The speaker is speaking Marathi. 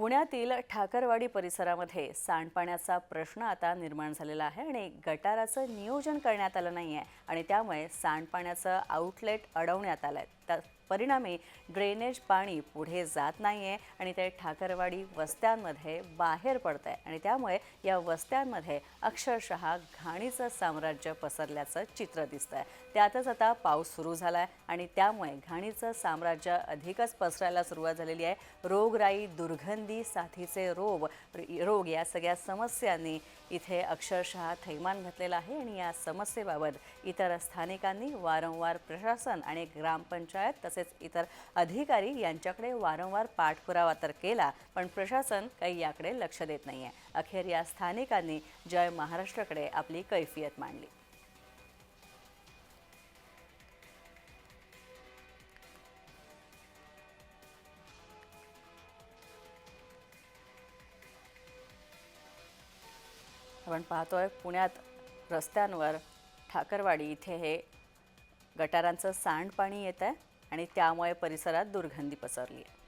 पुण्यातील ठाकरवाडी परिसरामध्ये सांडपाण्याचा प्रश्न आता निर्माण झालेला आहे आणि गटाराचं नियोजन करण्यात आलं नाहीये आणि त्यामुळे सांडपाण्याचं आउटलेट अडवण्यात आलंय. परिणामी ड्रेनेज पाणी पुढे जात नाहीये आणि ते ठाकरवाडी वस्त्यांमध्ये बाहेर पडतंय आणि त्यामुळे या वस्त्यांमध्ये अक्षरशः घाणीचं साम्राज्य पसरल्याचं चित्र दिसतंय. त्यातच आता पाऊस सुरू झालाय आणि त्यामुळे घाणीचं साम्राज्य अधिकच पसरायला सुरुवात झालेली आहे. रोगराई, दुर्गंधी, साथीचे रोग या सगळ्या समस्यांनी इथे अक्षरशः थैमान घातलेलं आहे आणि या समस्येबाबत इतर स्थानिकांनी वारंवार प्रशासन आणि ग्रामपंचायत तसेच इतर अधिकारी यांच्याकडे वारंवार पाठपुरावा तर केला, पण प्रशासन काही याकडे लक्ष देत नाहीये. अखेर या स्थानिकांनी जय महाराष्ट्रकडे आपली कैफियत मांडली. आपण पाहतोय पुण्यात रस्त्यांवर ठाकरवाडी इथे हे गटारांचं सांडपाणी येत आहे आणि त्यामुळे परिसरात दुर्गंधी पसरली आहे.